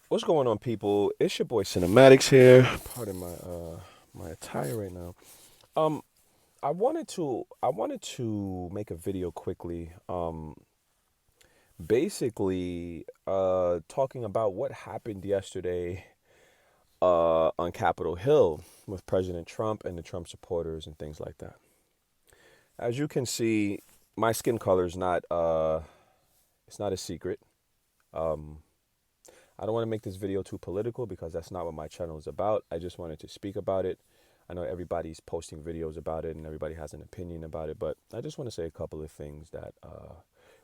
What's going on, people? It's your boy CinaMatics here. Pardon my attire right now. Um, I wanted to make a video quickly. Basically, talking about what happened yesterday on Capitol Hill with President Trump and the Trump supporters and things like that. As you can see, my skin color is not it's not a secret. Um, I don't want to make this video too political because that's not what my channel is about. I just wanted to speak about it. I know everybody's posting videos about it and everybody has an opinion about it, but I just want to say a couple of things that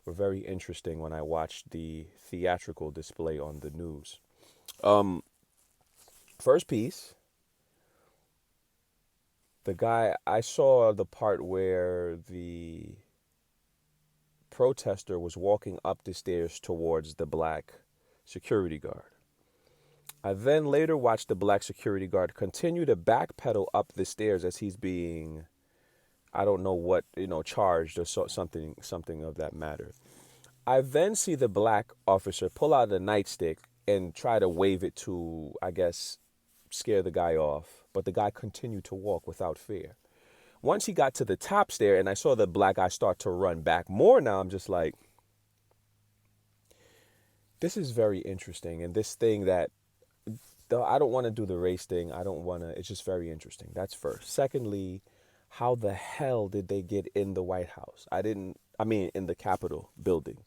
were very interesting when I watched the theatrical display on the news. Um, First piece, the guy, I saw the part where the protester was walking up the stairs towards the black security guard. I then later watched the black security guard continue to backpedal up the stairs as he's being, I don't know what, charged or something of that matter. I then see the black officer pull out a nightstick and try to wave it to, I guess, scare the guy off. But the guy continued to walk without fear. Once he got to the top stair and I saw the black guy start to run back more now, I'm just like, this is very interesting. And this thing that though I don't want to do the race thing. I don't want to. It's just very interesting. That's first. Secondly, how the hell did they get in the White House? I mean, in the Capitol building.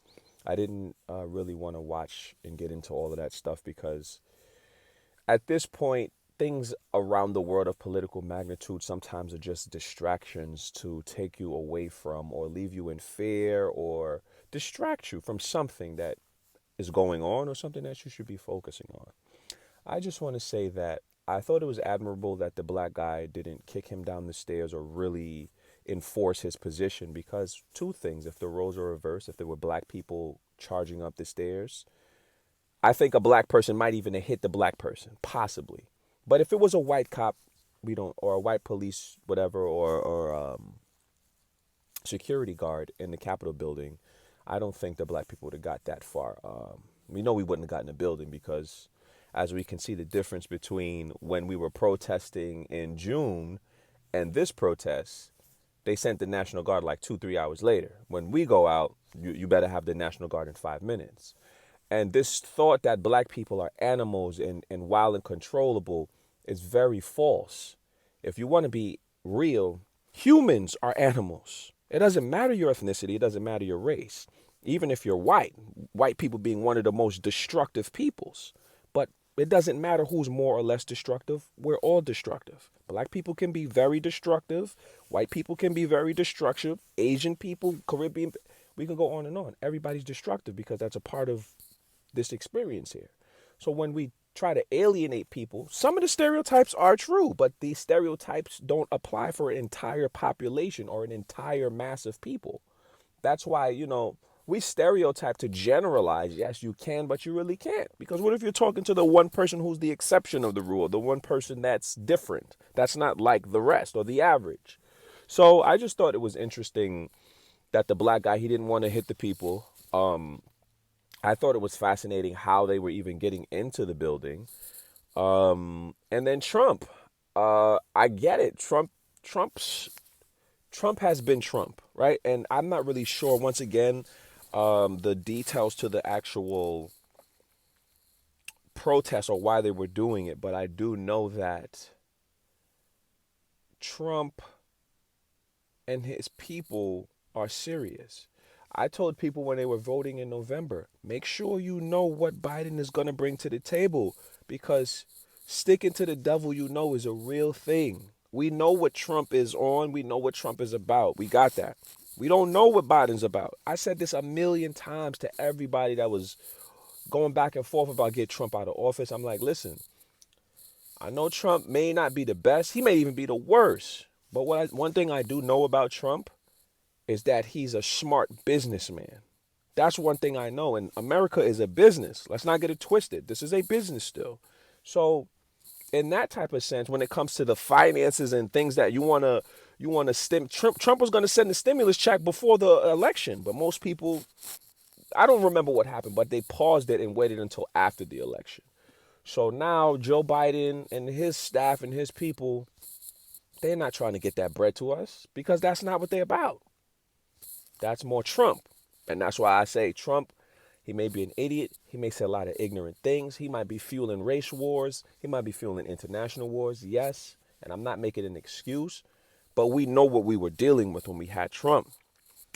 I didn't really want to watch and get into all of that stuff because at this point, things around the world of political magnitude sometimes are just distractions to take you away from or leave you in fear or distract you from something that is going on or something that you should be focusing on. I just want to say that I thought it was admirable that the black guy didn't kick him down the stairs or really enforce his position because two things, if the roles are reversed, if there were black people charging up the stairs, I think a black person might even have hit the black person, possibly. But if it was a white cop, we don't, or a white police, whatever, or security guard in the Capitol building, I don't think the black people would have got that far. We know we wouldn't have gotten the building because as we can see the difference between when we were protesting in June and this protest, they sent the National Guard like 2, 3 hours later. When we go out, you better have the National Guard in 5 minutes. And this thought that black people are animals and wild and controllable is very false. If you want to be real, humans are animals. It doesn't matter your ethnicity, it doesn't matter your race. Even if you're white people being one of the most destructive peoples. But it doesn't matter who's more or less destructive. We're all destructive. Black people can be very destructive. White people can be very destructive. Asian people, Caribbean, we can go on and on. Everybody's destructive because that's a part of this experience here. So when we try to alienate people, some of the stereotypes are true, but these stereotypes don't apply for an entire population or an entire mass of people. That's why, we stereotype to generalize. Yes, you can, but you really can't. Because what if you're talking to the one person who's the exception of the rule, the one person that's different, that's not like the rest or the average? So I just thought it was interesting that the black guy, he didn't want to hit the people. I thought it was fascinating how they were even getting into the building. And then Trump, I get it. Trump has been Trump, right? And I'm not really sure, once again, the details to the actual protest or why they were doing it, but I do know that Trump and his people are serious. I told people when they were voting in November, make sure you know what Biden is going to bring to the table because sticking to the devil you know is a real thing. We know what Trump is on. We know what Trump is about. We got that. We don't know what Biden's about. I said this a million times to everybody that was going back and forth about get Trump out of office. I'm like, listen, I know Trump may not be the best. He may even be the worst. But one thing I do know about Trump is that he's a smart businessman. That's one thing I know. And America is a business. Let's not get it twisted. This is a business still. So in that type of sense, when it comes to the finances and things that you want to Trump was going to send the stimulus check before the election, but most people, I don't remember what happened, but they paused it and waited until after the election. So now Joe Biden and his staff and his people, they're not trying to get that bread to us because that's not what they're about. That's more Trump. And that's why I say Trump, he may be an idiot. He may say a lot of ignorant things. He might be fueling race wars. He might be fueling international wars. Yes. And I'm not making an excuse. But we know what we were dealing with when we had Trump.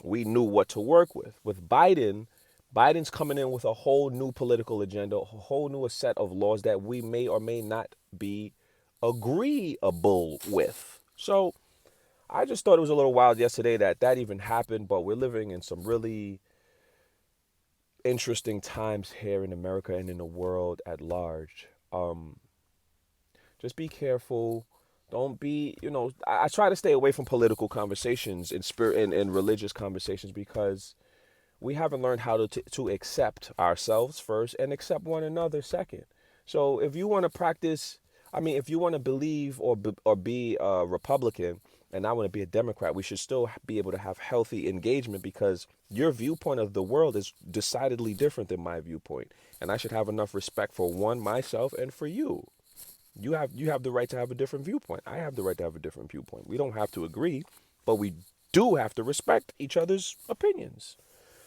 We knew what to work with. With Biden, Biden's coming in with a whole new political agenda, a whole new set of laws that we may or may not be agreeable with. So I just thought it was a little wild yesterday that even happened, but we're living in some really interesting times here in America and in the world at large. Just be careful. Don't be, I try to stay away from political conversations and spirit and religious conversations because we haven't learned how to accept ourselves first and accept one another second. So if you want to practice, if you want to believe or be a Republican and I want to be a Democrat, we should still be able to have healthy engagement because your viewpoint of the world is decidedly different than my viewpoint. And I should have enough respect for one, myself, and for you. You have the right to have a different viewpoint. I have the right to have a different viewpoint. We don't have to agree, but we do have to respect each other's opinions.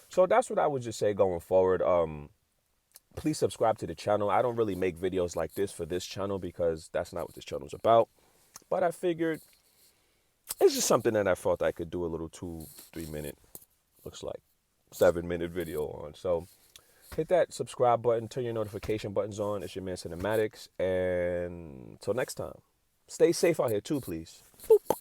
So that's what I would just say going forward. Please subscribe to the channel. I don't really make videos like this for this channel because that's not what this channel is about. But I figured it's just something that I thought I could do a little 2-3 minute, looks like 7-minute video on. So hit that subscribe button, turn your notification buttons on. It's your man CinaMatics. And until next time, stay safe out here too, please. Boop.